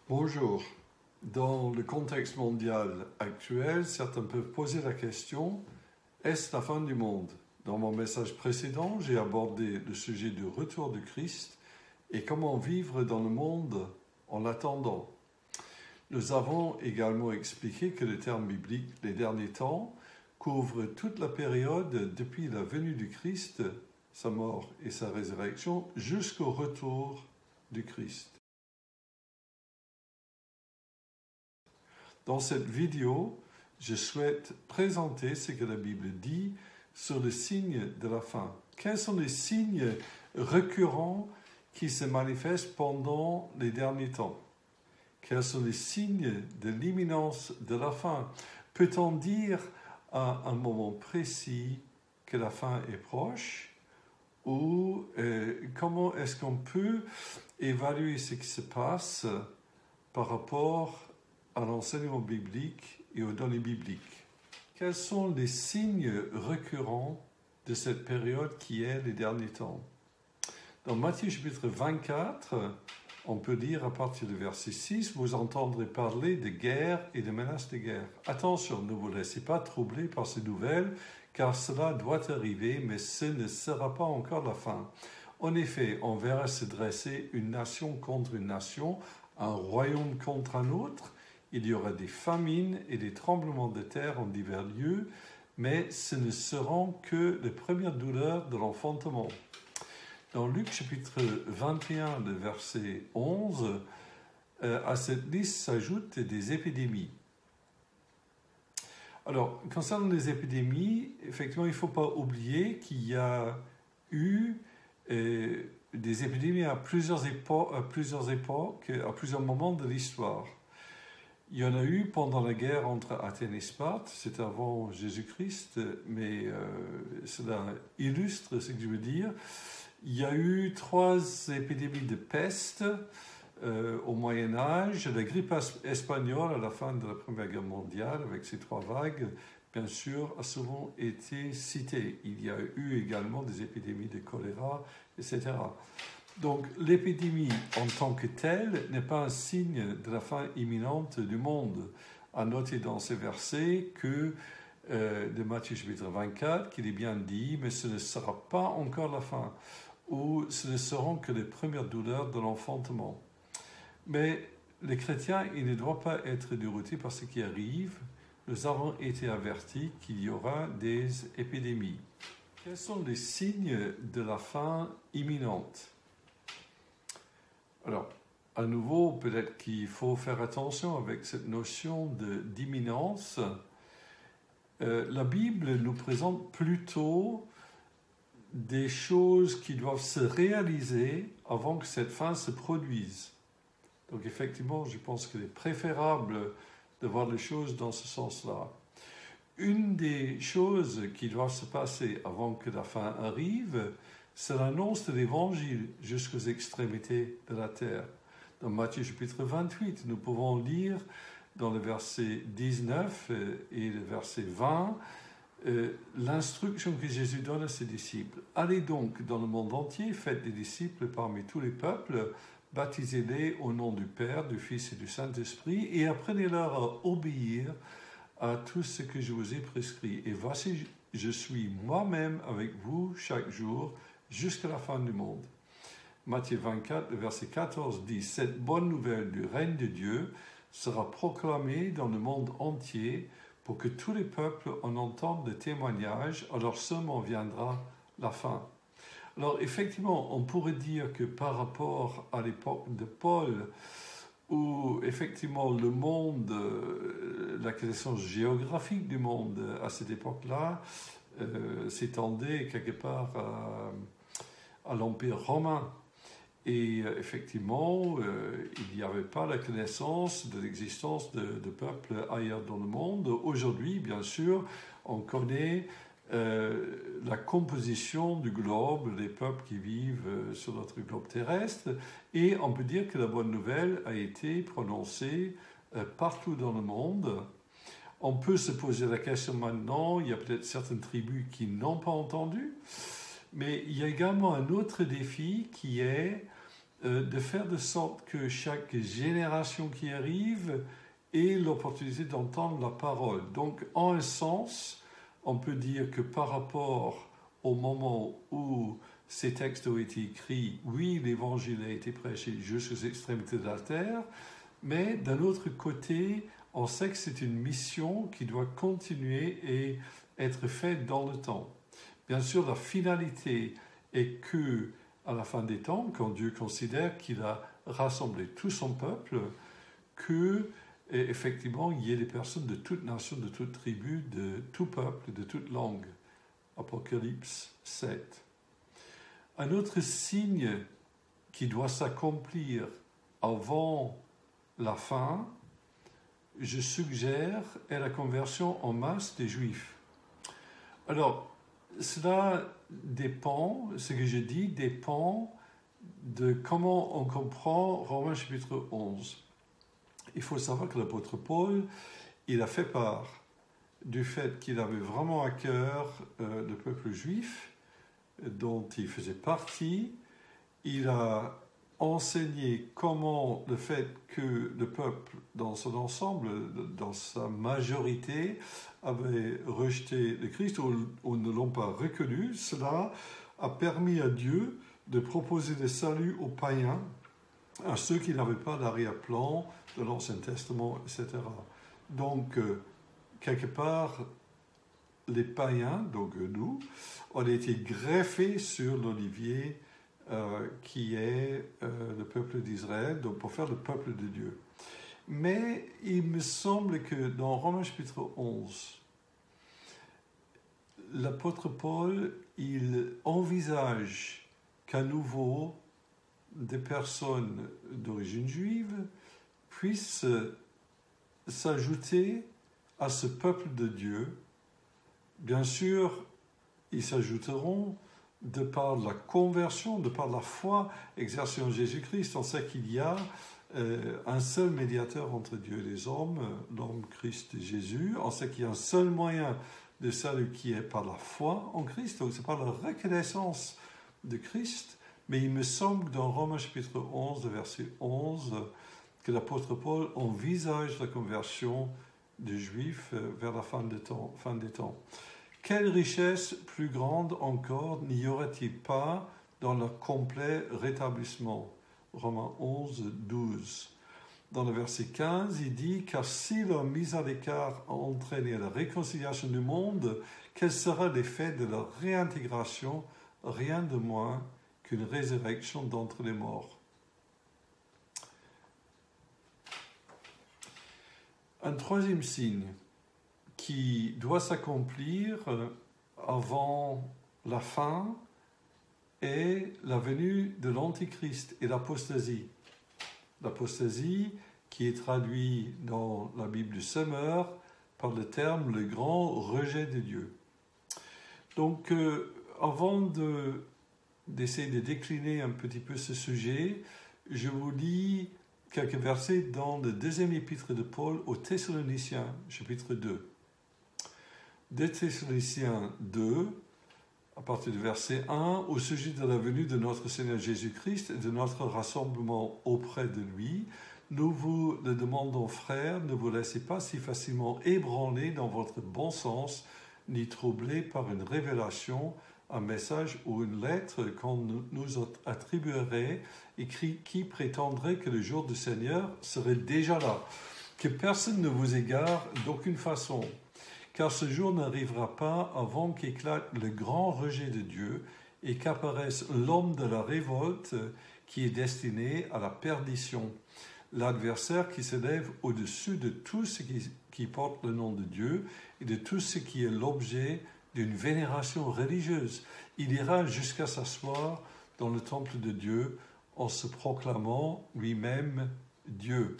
Bonjour. Dans le contexte mondial actuel, certains peuvent poser la question, est-ce la fin du monde? Dans mon message précédent, j'ai abordé le sujet du retour du Christ et comment vivre dans le monde en l'attendant. Nous avons également expliqué que le terme biblique « les derniers temps » couvre toute la période depuis la venue du Christ, sa mort et sa résurrection, jusqu'au retour du Christ. Dans cette vidéo, je souhaite présenter ce que la Bible dit sur les signes de la fin. Quels sont les signes récurrents qui se manifestent pendant les derniers temps? Quels sont les signes de l'imminence de la fin? Peut-on dire à un moment précis que la fin est proche? Ou comment est-ce qu'on peut évaluer ce qui se passe par rapport à l'enseignement biblique et aux données bibliques? Quels sont les signes récurrents de cette période qui est les derniers temps? Dans Matthieu chapitre 24, on peut lire à partir du verset 6, vous entendrez parler de guerre et de menaces de guerre. Attention, ne vous laissez pas troubler par ces nouvelles, car cela doit arriver, mais ce ne sera pas encore la fin. En effet, on verra se dresser une nation contre une nation, un royaume contre un autre. Il y aura des famines et des tremblements de terre en divers lieux, mais ce ne seront que les premières douleurs de l'enfantement. Dans Luc chapitre 21, le verset 11, à cette liste s'ajoutent des épidémies. Alors, concernant les épidémies, effectivement, il ne faut pas oublier qu'il y a eu des épidémies à plusieurs époques, à plusieurs moments de l'histoire. Il y en a eu pendant la guerre entre Athènes et Sparte, c'est avant Jésus-Christ, mais cela illustre ce que je veux dire. Il y a eu 3 épidémies de peste au Moyen-Âge, la grippe espagnole à la fin de la Première Guerre mondiale, avec ses 3 vagues, bien sûr, a souvent été citée. Il y a eu également des épidémies de choléra, etc. Donc, l'épidémie en tant que telle n'est pas un signe de la fin imminente du monde. À noter dans ces versets que de Matthieu chapitre 24, qu'il est bien dit, mais ce ne sera pas encore la fin, ou ce ne seront que les premières douleurs de l'enfantement. Mais les chrétiens, ils ne doivent pas être déroutés par ce qui arrive. Nous avons été avertis qu'il y aura des épidémies. Quels sont les signes de la fin imminente? Alors, à nouveau, peut-être qu'il faut faire attention avec cette notion d'imminence. La Bible nous présente plutôt des choses qui doivent se réaliser avant que cette fin se produise. Donc effectivement, je pense qu'il est préférable de voir les choses dans ce sens-là. Une des choses qui doivent se passer avant que la fin arrive, c'est l'annonce de l'Évangile jusqu'aux extrémités de la terre. Dans Matthieu chapitre 28, nous pouvons lire dans le verset 19 et le verset 20, l'instruction que Jésus donne à ses disciples. « Allez donc dans le monde entier, faites des disciples parmi tous les peuples, baptisez-les au nom du Père, du Fils et du Saint-Esprit, et apprenez-leur à obéir à tout ce que je vous ai prescrit. Et voici, je suis moi-même avec vous chaque jour, jusqu'à la fin du monde. » Matthieu 24, verset 14 dit « Cette bonne nouvelle du règne de Dieu sera proclamée dans le monde entier pour que tous les peuples en entendent le témoignage, alors seulement viendra la fin. » Alors effectivement, on pourrait dire que par rapport à l'époque de Paul, où effectivement le monde, la connaissance géographique du monde à cette époque-là, s'étendait quelque part à l'Empire romain. Et effectivement, il n'y avait pas la connaissance de l'existence de peuples ailleurs dans le monde. Aujourd'hui, bien sûr, on connaît la composition du globe, les peuples qui vivent sur notre globe terrestre, et on peut dire que la bonne nouvelle a été prononcée partout dans le monde. On peut se poser la question maintenant, il y a peut-être certaines tribus qui n'ont pas entendu, mais il y a également un autre défi qui est de faire de sorte que chaque génération qui arrive ait l'opportunité d'entendre la parole. Donc, en un sens, on peut dire que par rapport au moment où ces textes ont été écrits, oui, l'évangile a été prêché jusqu'aux extrémités de la terre, mais d'un autre côté, on sait que c'est une mission qui doit continuer et être faite dans le temps. Bien sûr, la finalité est que, à la fin des temps, quand Dieu considère qu'il a rassemblé tout son peuple, que effectivement il y ait des personnes de toute nation, de toute tribu, de tout peuple, de toute langue. Apocalypse 7. Un autre signe qui doit s'accomplir avant la fin, je suggère, est la conversion en masse des Juifs. Alors, cela dépend, ce que je dis dépend de comment on comprend Romains chapitre 11. Il faut savoir que l'apôtre Paul, il a fait part du fait qu'il avait vraiment à cœur le peuple juif dont il faisait partie. Il a enseigné comment le fait que le peuple dans son ensemble, dans sa majorité, avait rejeté le Christ ou ne l'ont pas reconnu, cela a permis à Dieu de proposer le salut aux païens, à ceux qui n'avaient pas d'arrière-plan de l'Ancien Testament, etc. Donc, quelque part, les païens, donc nous, ont été greffés sur l'olivier qui est le peuple d'Israël, donc pour faire le peuple de Dieu. Mais il me semble que dans Romains chapitre 11, l'apôtre Paul, il envisage qu'à nouveau des personnes d'origine juive puissent s'ajouter à ce peuple de Dieu. Bien sûr, ils s'ajouteront de par la conversion, de par la foi exercée en Jésus-Christ. On sait qu'il y a un seul médiateur entre Dieu et les hommes, l'homme Christ Jésus. On sait qu'il y a un seul moyen de salut qui est par la foi en Christ. Donc c'est par la reconnaissance de Christ. Mais il me semble que dans Romains chapitre 11, verset 11, que l'apôtre Paul envisage la conversion des Juifs vers la fin des temps. Quelle richesse plus grande encore n'y aurait-il pas dans le complet rétablissement? Romains 11, 12. Dans le verset 15, il dit « Car si leur mise à l'écart a entraîné la réconciliation du monde, quel sera l'effet de leur réintégration? Rien de moins qu'une résurrection d'entre les morts. » Un troisième signe qui doit s'accomplir avant la fin est la venue de l'Antichrist et l'apostasie. L'apostasie qui est traduit dans la Bible du Semeur par le terme « le grand rejet de Dieu ». Donc, avant d'essayer de décliner un petit peu ce sujet, je vous lis quelques versets dans le deuxième épître de Paul aux Thessaloniciens, chapitre 2. 2 Thessaloniciens 2, à partir du verset 1, au sujet de la venue de notre Seigneur Jésus-Christ et de notre rassemblement auprès de lui, nous vous le demandons, frères, ne vous laissez pas si facilement ébranler dans votre bon sens, ni troubler par une révélation, un message ou une lettre qu'on nous attribuerait et qui prétendrait que le jour du Seigneur serait déjà là. Que personne ne vous égare d'aucune façon, car ce jour n'arrivera pas avant qu'éclate le grand rejet de Dieu et qu'apparaisse l'homme de la révolte qui est destiné à la perdition, l'adversaire qui s'élève au-dessus de tout ce qui porte le nom de Dieu et de tout ce qui est l'objet d'une vénération religieuse. Il ira jusqu'à s'asseoir dans le temple de Dieu en se proclamant lui-même Dieu.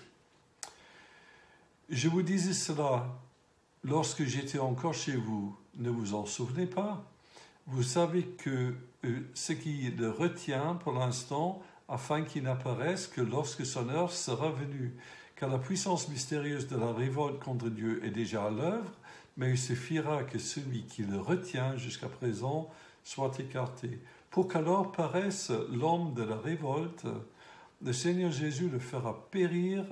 Je vous disais cela lorsque j'étais encore chez vous, ne vous en souvenez pas? Vous savez que ce qui le retient pour l'instant, afin qu'il n'apparaisse que lorsque son heure sera venue. Car la puissance mystérieuse de la révolte contre Dieu est déjà à l'œuvre, mais il suffira que celui qui le retient jusqu'à présent soit écarté. Pour qu'alors paraisse l'homme de la révolte, le Seigneur Jésus le fera périr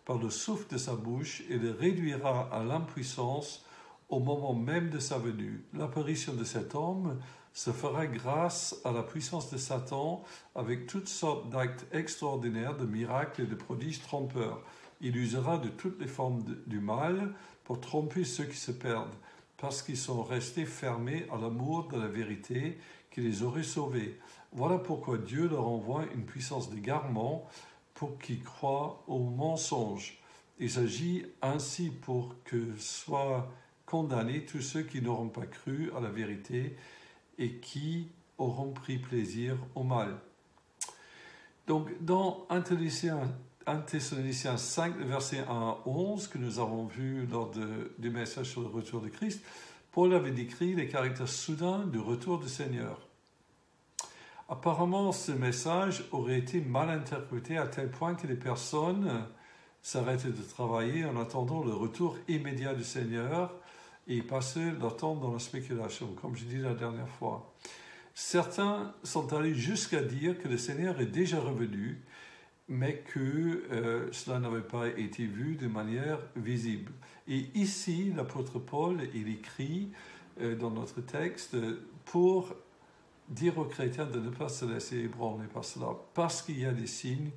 par le souffle de sa bouche et le réduira à l'impuissance au moment même de sa venue. L'apparition de cet homme se fera grâce à la puissance de Satan avec toutes sortes d'actes extraordinaires, de miracles et de prodiges trompeurs. Il usera de toutes les formes du mal pour tromper ceux qui se perdent, parce qu'ils sont restés fermés à l'amour de la vérité qui les aurait sauvés. Voilà pourquoi Dieu leur envoie une puissance d'égarement pour qu'ils croient au mensonge. Il s'agit ainsi pour que soient condamnés tous ceux qui n'auront pas cru à la vérité et qui auront pris plaisir au mal. Donc, dans 1 Thessaloniciens 5, versets 1 à 11, que nous avons vu lors du message sur le retour de Christ, Paul avait décrit les caractères soudains du retour du Seigneur. Apparemment, ce message aurait été mal interprété à tel point que les personnes s'arrêtaient de travailler en attendant le retour immédiat du Seigneur et passaient leur temps dans la spéculation, comme je dis la dernière fois. Certains sont allés jusqu'à dire que le Seigneur est déjà revenu, mais que cela n'avait pas été vu de manière visible. Et ici, l'apôtre Paul, il écrit dans notre texte pour dire aux chrétiens de ne pas se laisser ébranler par cela, parce qu'il y a des signes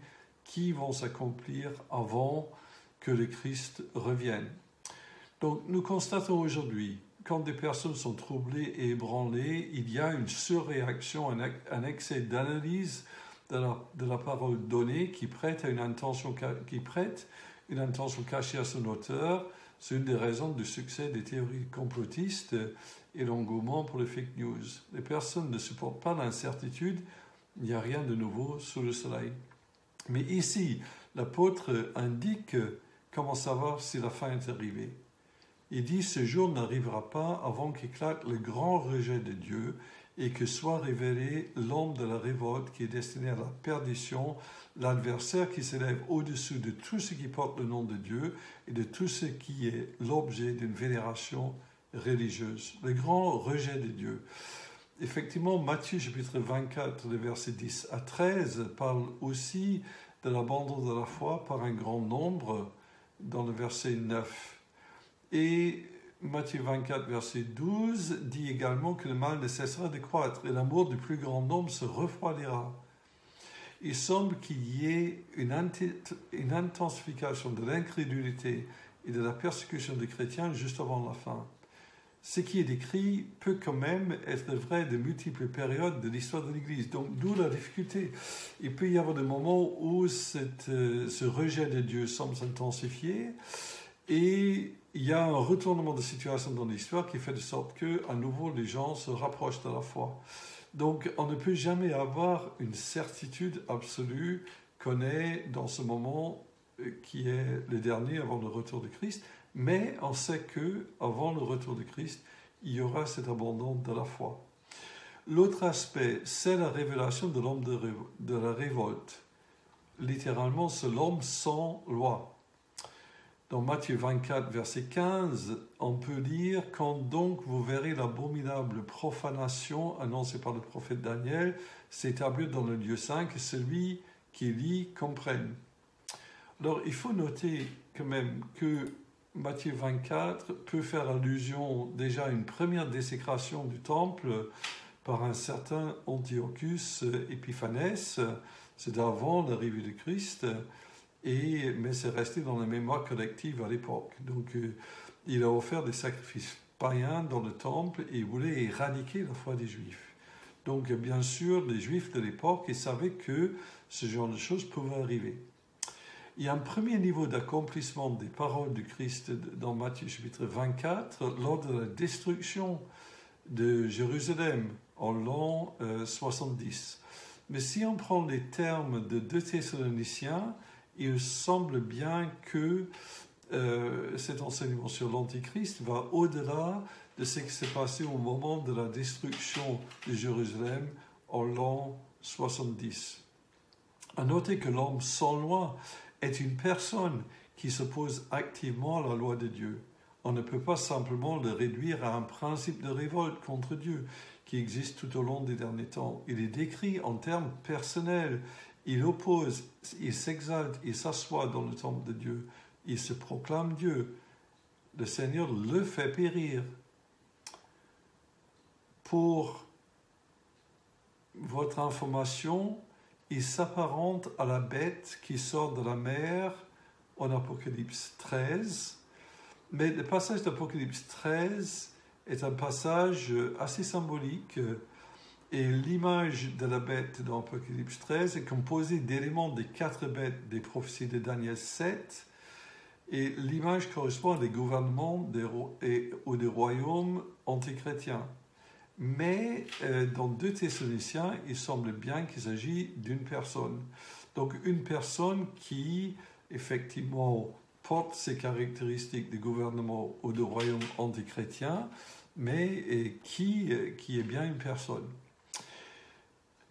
qui vont s'accomplir avant que le Christ revienne. Donc, nous constatons aujourd'hui, quand des personnes sont troublées et ébranlées, il y a une surréaction, un excès d'analyse de la parole donnée qui prête une intention cachée à son auteur. C'est une des raisons du succès des théories complotistes et l'engouement pour les fake news. Les personnes ne supportent pas l'incertitude, il n'y a rien de nouveau sous le soleil. Mais ici, l'apôtre indique comment savoir si la fin est arrivée. Il dit « Ce jour n'arrivera pas avant qu'éclate le grand rejet de Dieu et que soit révélé l'homme de la révolte qui est destiné à la perdition, l'adversaire qui s'élève au-dessus de tout ce qui porte le nom de Dieu et de tout ce qui est l'objet d'une vénération religieuse. » Le grand rejet de Dieu. Effectivement, Matthieu chapitre 24, les versets 10 à 13, parle aussi de l'abandon de la foi par un grand nombre dans le verset 9. Et Matthieu 24, verset 12, dit également que le mal ne cessera de croître et l'amour du plus grand nombre se refroidira. Il semble qu'il y ait une intensification de l'incrédulité et de la persécution des chrétiens juste avant la fin. Ce qui est décrit peut quand même être vrai de multiples périodes de l'histoire de l'Église. Donc, d'où la difficulté. Il peut y avoir des moments où ce rejet de Dieu semble s'intensifier et il y a un retournement de situation dans l'histoire qui fait de sorte que, à nouveau, les gens se rapprochent de la foi. Donc, on ne peut jamais avoir une certitude absolue qu'on est dans ce moment qui est le dernier avant le retour de Christ, mais on sait que avant le retour de Christ, il y aura cet abandon de la foi. L'autre aspect, c'est la révélation de l'homme de la révolte. Littéralement, c'est l'homme sans loi. Dans Matthieu 24, verset 15, on peut lire « Quand donc vous verrez l'abominable profanation annoncée par le prophète Daniel s'établir dans le lieu saint, que celui qui lit comprenne. » Alors, il faut noter quand même que Matthieu 24 peut faire allusion déjà à une première désécration du temple par un certain Antiochus Epiphanès, c'est avant l'arrivée de Christ, mais c'est resté dans la mémoire collective à l'époque. Donc, il a offert des sacrifices païens dans le temple et il voulait éradiquer la foi des Juifs. Donc, bien sûr, les Juifs de l'époque, ils savaient que ce genre de choses pouvait arriver. Il y a un premier niveau d'accomplissement des paroles du Christ dans Matthieu chapitre 24 lors de la destruction de Jérusalem en l'an 70. Mais si on prend les termes de 2 Thessaloniciens, il semble bien que cet enseignement sur l'Antichrist va au-delà de ce qui s'est passé au moment de la destruction de Jérusalem en l'an 70. À noter que l'homme sans loi est une personne qui s'oppose activement à la loi de Dieu. On ne peut pas simplement le réduire à un principe de révolte contre Dieu qui existe tout au long des derniers temps. Il est décrit en termes personnels il oppose, il s'exalte, il s'assoit dans le temple de Dieu, il se proclame Dieu. Le Seigneur le fait périr. Pour votre information, il s'apparente à la bête qui sort de la mer en Apocalypse 13. Mais le passage d'Apocalypse 13 est un passage assez symbolique et l'image de la bête dans Apocalypse 13 est composée d'éléments des 4 bêtes des prophéties de Daniel 7 et l'image correspond à des gouvernements ou des royaumes antichrétiens. Mais dans 2 Thessaloniciens, il semble bien qu'il s'agit d'une personne. Donc une personne qui, effectivement, porte ces caractéristiques de gouvernement ou de royaume antichrétien, mais qui est bien une personne.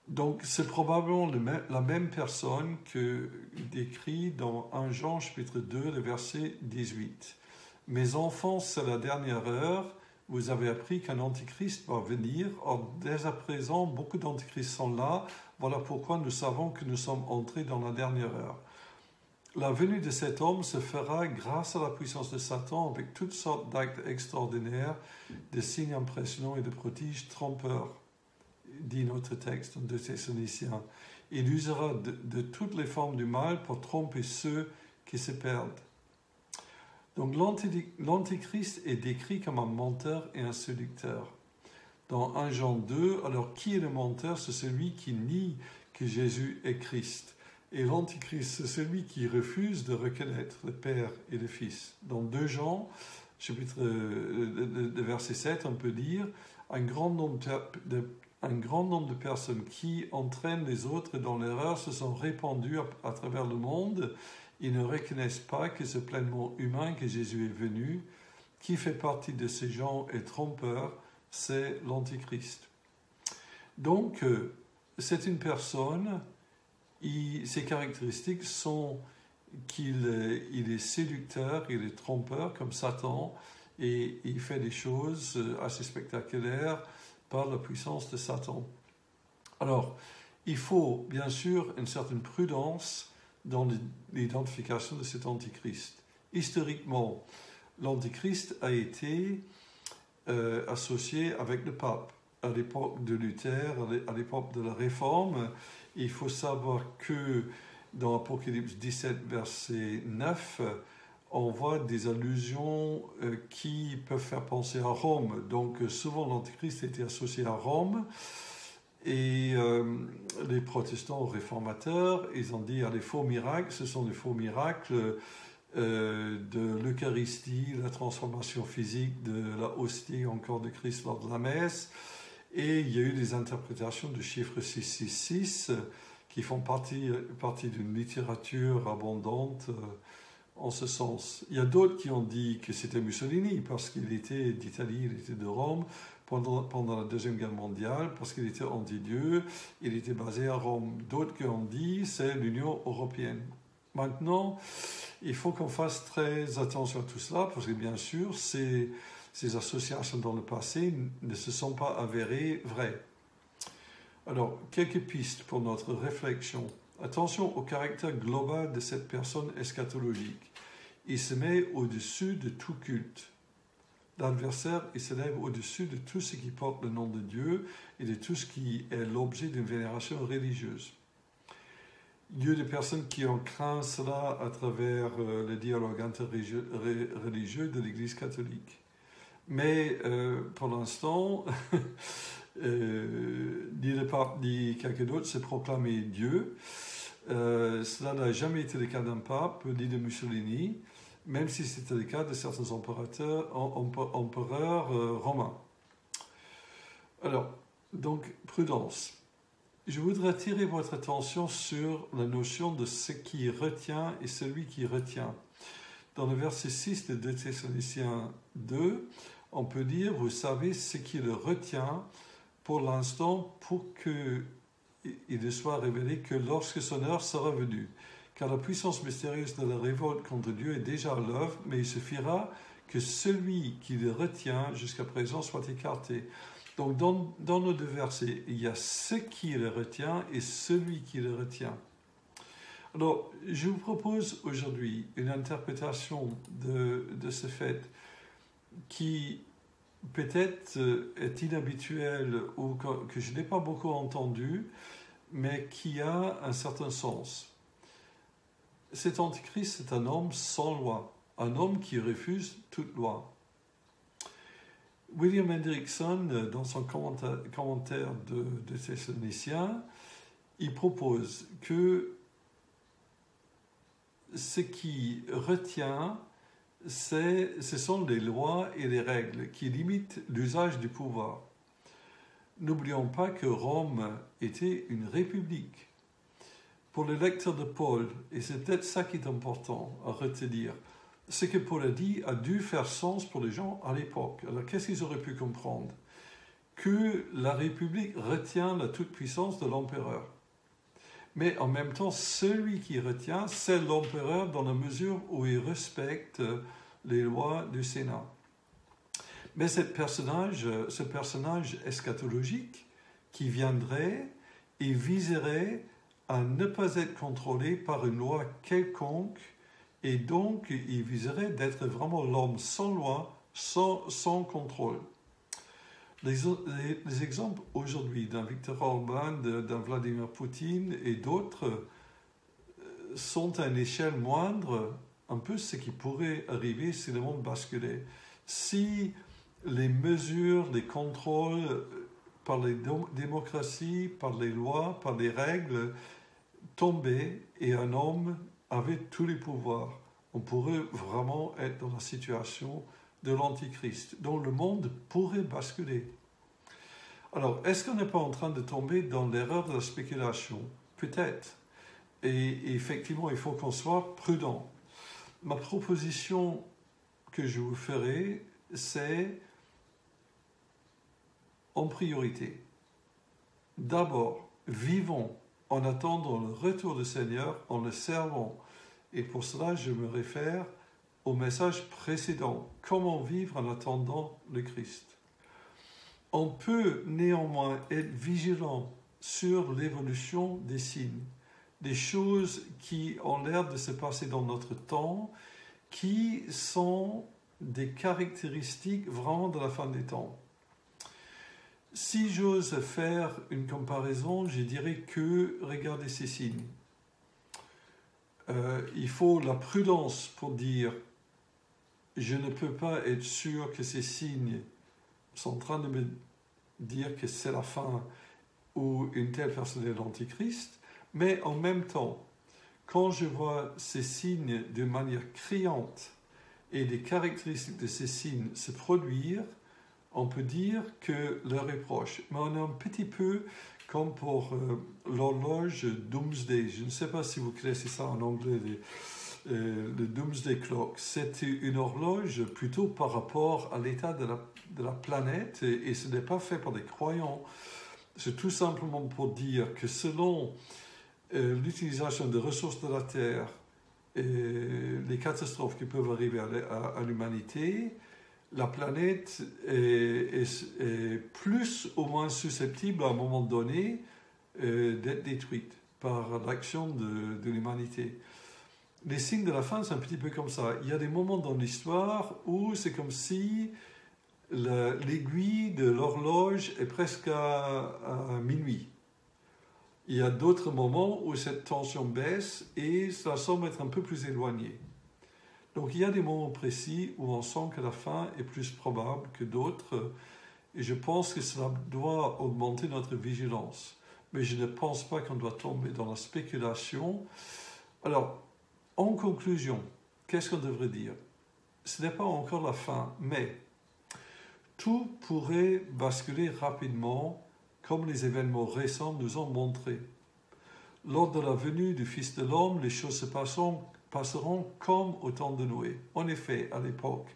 Donc c'est probablement la même personne que décrit dans 1 Jean chapitre 2, le verset 18. « Mes enfants, c'est la dernière heure. Vous avez appris qu'un antichrist va venir. Or, dès à présent, beaucoup d'antichrists sont là. Voilà pourquoi nous savons que nous sommes entrés dans la dernière heure. La venue de cet homme se fera grâce à la puissance de Satan avec toutes sortes d'actes extraordinaires, de signes impressionnants et de prodiges trompeurs, dit notre texte en 2 Thessaloniciens. Il usera de toutes les formes du mal pour tromper ceux qui se perdent. Donc l'antichrist est décrit comme un menteur et un séducteur. Dans 1 Jean 2, alors qui est le menteur? C'est celui qui nie que Jésus est Christ. Et l'antichrist, c'est celui qui refuse de reconnaître le Père et le Fils. Dans 2 Jean, chapitre de verset 7, on peut lire un grand nombre de personnes qui entraînent les autres dans l'erreur se sont répandues à travers le monde. Ils ne reconnaissent pas que c'est pleinement humain que Jésus est venu. Qui fait partie de ces gens est trompeur, c'est l'antichrist. Donc, c'est une personne, ses caractéristiques sont qu'il est séducteur, il est trompeur comme Satan, et il fait des choses assez spectaculaires par la puissance de Satan. Alors, il faut bien sûr une certaine prudence dans l'identification de cet antichrist. Historiquement, l'antichrist a été associé avec le pape. À l'époque de Luther, à l'époque de la Réforme, il faut savoir que dans Apocalypse 17, verset 9, on voit des allusions qui peuvent faire penser à Rome. Donc souvent l'antichrist était associé à Rome. Et les protestants réformateurs, ils ont dit les faux miracles, ce sont des faux miracles de l'Eucharistie, la transformation physique de la hostie encore de Christ lors de la messe. Et il y a eu des interprétations du chiffre 666 qui font partie d'une littérature abondante en ce sens. Il y a d'autres qui ont dit que c'était Mussolini parce qu'il était d'Italie, il était de Rome, pendant la Deuxième Guerre mondiale, parce qu'il était anti-Dieu, il était basé à Rome. D'autres qui ont dit c'est l'Union européenne. Maintenant, il faut qu'on fasse très attention à tout cela, parce que bien sûr, ces associations dans le passé ne se sont pas avérées vraies. Alors, quelques pistes pour notre réflexion. Attention au caractère global de cette personne eschatologique. Il se met au-dessus de tout culte. L'adversaire, il s'élève au-dessus de tout ce qui porte le nom de Dieu et de tout ce qui est l'objet d'une vénération religieuse. Il y a des personnes qui ont craint cela à travers le dialogue interreligieux de l'Église catholique. Mais pour l'instant, ni le pape ni quelqu'un d'autre s'est proclamé Dieu. Cela n'a jamais été le cas d'un pape ni de Mussolini, même si c'était le cas de certains empereurs romains. Alors, donc, prudence. Je voudrais attirer votre attention sur la notion de ce qui retient et celui qui retient. Dans le verset 6 de 2 Thessaloniciens 2, on peut dire, vous savez ce qui le retient pour l'instant pour qu'il soit révélé que lorsque son heure sera venue. Car la puissance mystérieuse de la révolte contre Dieu est déjà à l'œuvre, mais il suffira que celui qui le retient jusqu'à présent soit écarté. Donc dans nos deux versets, il y a ce qui le retient et celui qui le retient. Alors, je vous propose aujourd'hui une interprétation de ce fait qui peut-être est inhabituelle ou que je n'ai pas beaucoup entendu, mais qui a un certain sens. Cet antichrist est un homme sans loi, un homme qui refuse toute loi. William Hendrickson, dans son commentaire de Thessaloniciens, il propose que ce qui retient, ce sont les lois et les règles qui limitent l'usage du pouvoir. N'oublions pas que Rome était une république. Pour le lecteur de Paul, et c'est peut-être ça qui est important à retenir, ce que Paul a dit a dû faire sens pour les gens à l'époque. Alors qu'est-ce qu'ils auraient pu comprendre? Que la République retient la toute-puissance de l'empereur. Mais en même temps, celui qui retient, c'est l'empereur dans la mesure où il respecte les lois du Sénat. Mais ce personnage eschatologique qui viendrait et viserait à ne pas être contrôlé par une loi quelconque, et donc il viserait d'être vraiment l'homme sans loi, sans contrôle. Les exemples aujourd'hui d'un Viktor Orban, d'un Vladimir Poutine et d'autres sont à une échelle moindre, un peu ce qui pourrait arriver si le monde basculait. Si les mesures, les contrôles par les démocraties, par les lois, par les règles tombaient et un homme avait tous les pouvoirs, on pourrait vraiment être dans la situation de l'Antichrist, dont le monde pourrait basculer. Alors, est-ce qu'on n'est pas en train de tomber dans l'erreur de la spéculation? Peut-être. Et effectivement, il faut qu'on soit prudent. Ma proposition que je vous ferai, c'est en priorité. D'abord, vivons en attendant le retour du Seigneur, en le servant. Et pour cela, je me réfère au message précédent. Comment vivre en attendant le Christ? On peut néanmoins être vigilant sur l'évolution des signes, des choses qui ont l'air de se passer dans notre temps, qui sont des caractéristiques vraiment de la fin des temps. Si j'ose faire une comparaison, je dirais que regardez ces signes. Il faut la prudence pour dire je ne peux pas être sûr que ces signes sont en train de me dire que c'est la fin ou une telle personne est l'Antichrist, mais en même temps, quand je vois ces signes de manière criante et les caractéristiques de ces signes se produire, on peut dire que l'heure est proche. Mais on est un petit peu comme pour l'horloge Doomsday. Je ne sais pas si vous connaissez ça en anglais, le Doomsday Clock. C'est une horloge plutôt par rapport à l'état de la planète et ce n'est pas fait par des croyants. C'est tout simplement pour dire que selon l'utilisation des ressources de la Terre et les catastrophes qui peuvent arriver à l'humanité, la planète est plus ou moins susceptible à un moment donné d'être détruite par l'action de l'humanité. Les signes de la fin, c'est un petit peu comme ça. Il y a des moments dans l'histoire où c'est comme si l'aiguille de l'horloge est presque à minuit. Il y a d'autres moments où cette tension baisse et ça semble être un peu plus éloigné. Donc il y a des moments précis où on sent que la fin est plus probable que d'autres et je pense que cela doit augmenter notre vigilance. Mais je ne pense pas qu'on doit tomber dans la spéculation. Alors, en conclusion, qu'est-ce qu'on devrait dire? Ce n'est pas encore la fin, mais tout pourrait basculer rapidement comme les événements récents nous ont montré. Lors de la venue du Fils de l'homme, les choses se passeront comme au temps de Noé. En effet, à l'époque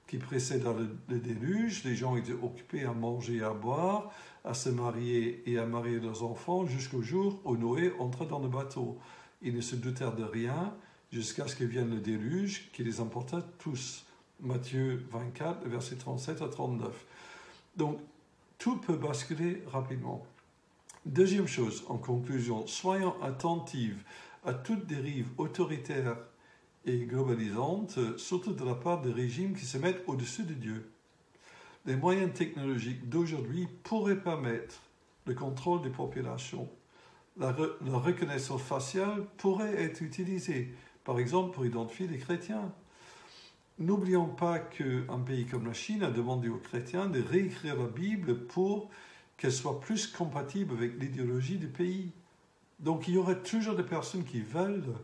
qui précéda le déluge, les gens étaient occupés à manger et à boire, à se marier et à marier leurs enfants jusqu'au jour où Noé entra dans le bateau. Ils ne se doutèrent de rien jusqu'à ce que vienne le déluge qui les emporta tous. Matthieu 24, versets 37 à 39. Donc, tout peut basculer rapidement. Deuxième chose, en conclusion, soyons attentifs à toute dérive autoritaire et globalisante, surtout de la part des régimes qui se mettent au-dessus de Dieu. Les moyens technologiques d'aujourd'hui pourraient permettre le contrôle des populations. La reconnaissance faciale pourrait être utilisée, par exemple pour identifier les chrétiens. N'oublions pas qu'un pays comme la Chine a demandé aux chrétiens de réécrire la Bible pour qu'elle soit plus compatible avec l'idéologie du pays. Donc il y aura toujours des personnes qui veulent,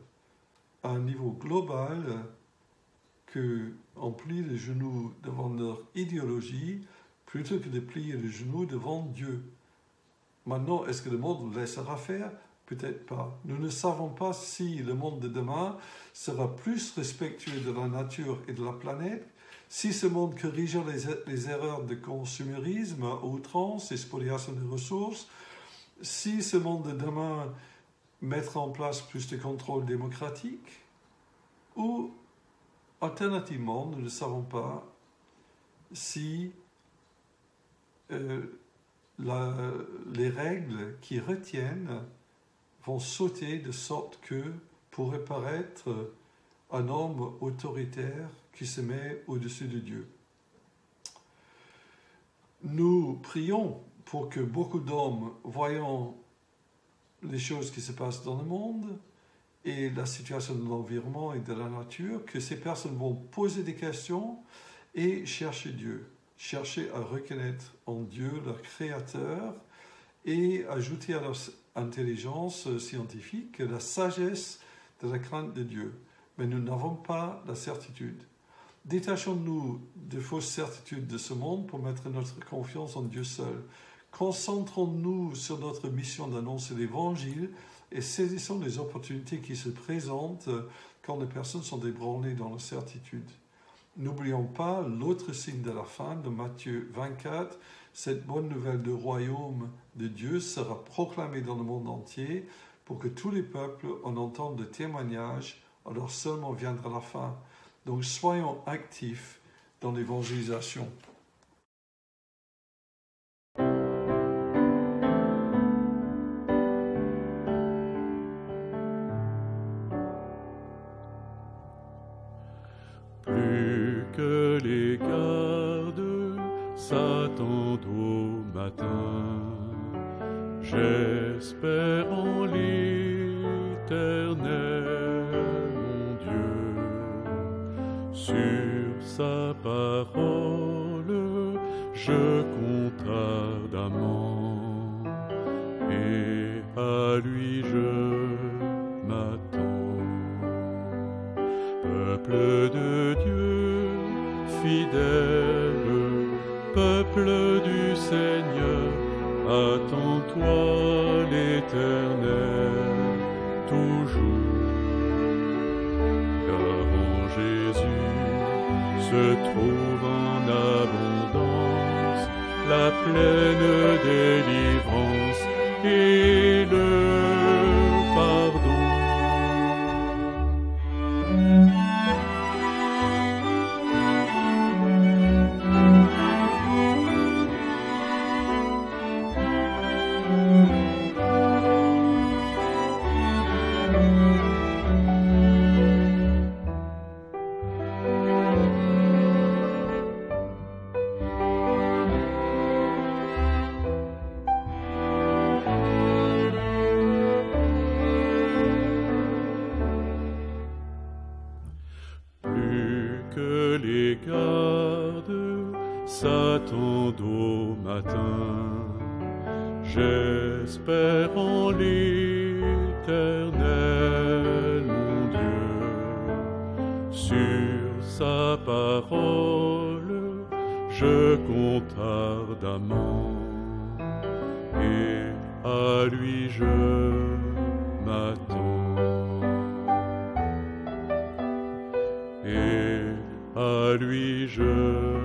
à un niveau global, qu'on plie les genoux devant leur idéologie plutôt que de plier les genoux devant Dieu. Maintenant, est-ce que le monde le laissera faire? Peut-être pas. Nous ne savons pas si le monde de demain sera plus respectueux de la nature et de la planète, si ce monde corrigera les erreurs de consumérisme à outrance et spoliation des ressources, si ce monde de demain mettra en place plus de contrôle démocratique, ou alternativement, nous ne savons pas si les règles qui retiennent vont sauter de sorte que pourrait paraître un homme autoritaire qui se met au-dessus de Dieu. Nous prions pour que beaucoup d'hommes, voyant les choses qui se passent dans le monde et la situation de l'environnement et de la nature, que ces personnes vont poser des questions et chercher Dieu, chercher à reconnaître en Dieu leur Créateur et ajouter à leur intelligence scientifique la sagesse de la crainte de Dieu. Mais nous n'avons pas la certitude. Détachons-nous de fausses certitudes de ce monde pour mettre notre confiance en Dieu seul. Concentrons-nous sur notre mission d'annoncer l'Évangile et saisissons les opportunités qui se présentent quand les personnes sont ébranlées dans la certitude. N'oublions pas l'autre signe de la fin de Matthieu 24. Cette bonne nouvelle du royaume de Dieu sera proclamée dans le monde entier pour que tous les peuples en entendent le témoignage, alors seulement viendra la fin. Donc soyons actifs dans l'évangélisation. Plus que les gardes s'attendent au matin, j'espère en l'Éternel, mon Dieu. Sur sa parole, je compte ardemment, et à lui je m'attends. Peuple de Dieu, fidèle, peuple du Seigneur, attends-toi l'Éternel toujours. Car en Jésus se trouve en abondance la pleine délivrance et le pardon. Les gardes s'attendent au matin, j'espère en l'Éternel, mon Dieu. Sur sa parole, je compte ardemment, et à lui je m'attends. Et à lui je